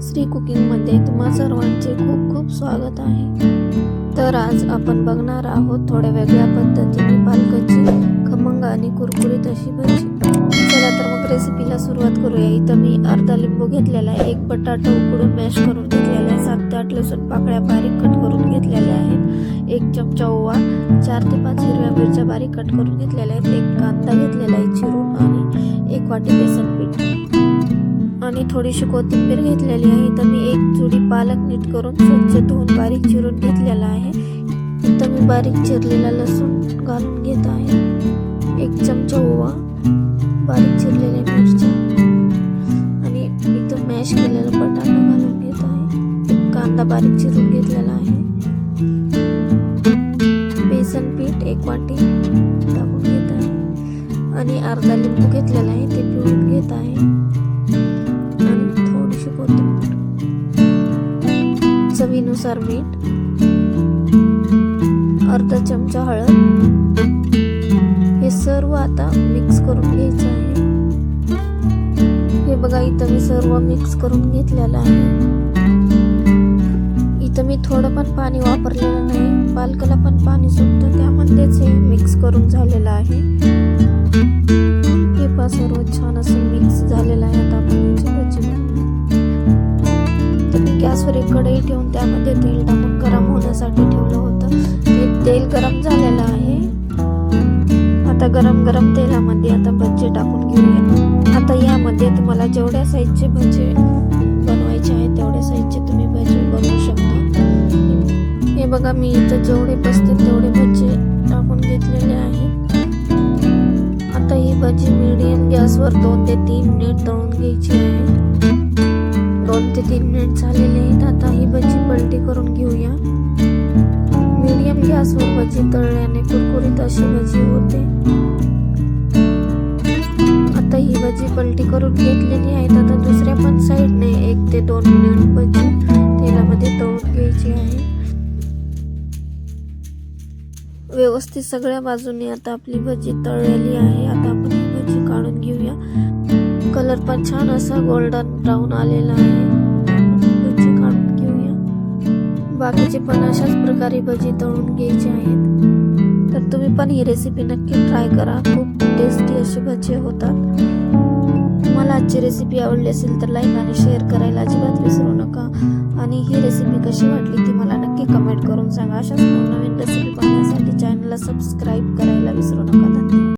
श्री कुकिंगमध्ये तुम्हा सर्वांचे खूप खूप स्वागत आहे। तर आज आपण बघणार आहोत थोड्या वेगळ्या पद्धतीने पालकाची खमंग आणि कुरकुरीत अशी भजी। चला तर मग रेसिपीला सुरुवात करूया। इथं मी अर्धा लिंबू घेतलेला आहे, एक बटाटा उकडून मॅश करून घेतलेला आहे, 7 ते 8 लसूण पाकळ्या बारीक कट करून घेतलेल्या आहेत, 1 चमचा ओवा, 4 ते 5 हिरव्या मिरच्या बारीक कट करून घेतलेल्या आहेत, 1 कांदा घेतलेला आहे चिरून आणि 1 वाटी बेसन पीठ आणि थोडीशी कोथिंबीर घेतलेली आहे। इथं मी 1 जुडी पालक नीट करून स्वच्छ धुवून बारीक चिरून घेतलेला आहे। इथं मी बारीक चिरलेला लसूण घालून घेत आहे, 1 चमचा ओवा, बारीक चिरलेल्या मिरच्या आणि इथं मॅश केलेला बटाटा घालून घेत आहे, 1 कांदा बारीक चिरून घेतलेला आहे, बेसन पीठ 1 वाटी टाकून घेत आहे आणि अर्धा लिंबू घेतलेला आहे ते पिळून घेत आहे आणि थोडीशी कोथिंबीर, चवीनुसार मीठ, अर्धा चमचा हळद। हे सर्व आता मिक्स करून घ्यायचं आहे। हे बघा इथं मी सर्व मिक्स करून घेतलेलं आहे। इथं मी थोडं पण पाणी वापरलेलं नाही, पालकाला पण पाणी सुटतं त्यामध्येच हे मिक्स करून झालेलं आहे। हे पहा सर्व छान असं मिक्स झालेलं आहे। आता आपण याची भजी बनवूया। तर मी गॅसवर एक कढई ठेवून त्यामध्ये तेल टाकून गरम होण्यासाठी ठेवलं होतं। हे तेल गरम झालेलं आहे। आता गरम गरम तेलामध्ये आता भजी टाकून घेऊया। आता यामध्ये तुम्हाला जेवढ्या साईजचे भजी बनवायचे आहे तेवढ्या साईजचे तुम्ही भजी बनवू शकता। हे बघा मी इथं जेवढे बसतील तेवढे भजी टाकून घेतलेले आहेत। आता ही भजी मीडियम गॅसवर 2 ते 3 मिनिट तळून घ्यायची आहे। 2 ते 3 मिनिट झालेले आहेत। आता ही भजी पलटी करून घेऊया। मीडियम गॅसवर भजी तळल्याने कुरकुरीत अशी भजी होते। आता ही भजी पलटी करून घेतलेली आहे। आता दुसऱ्या पण साईडने 1 ते 2 मिनिट भजी तेलामध्ये तळून घ्यायची आहे। व्यवस्थित सगळ्या बाजूने आता आपली भजी तळलेली आहे। आता आपण ही भजी काढून घेऊया। कलर पण छान असा गोल्डन ब्राऊन आलेला आहे। भजी काढून घेऊया। बाकीचे पण अशाच प्रकारे भजी तळून घ्यायचे आहेत। तर तुम्ही पण ही रेसिपी नक्की ट्राय करा, खूप टेस्टी अशी भजी होतात। तुम्हाला आजची रेसिपी आवडली असेल तर लाईक आणि शेअर करायला अजिबात विसरू नका आणि ही रेसिपी कशी वाटली ती मला नक्की कमेंट करून सांगा। अशाच नवीन रेसिपी पाहण्यासाठी चॅनलला सबस्क्राईब करायला विसरू नका। धन्यवाद।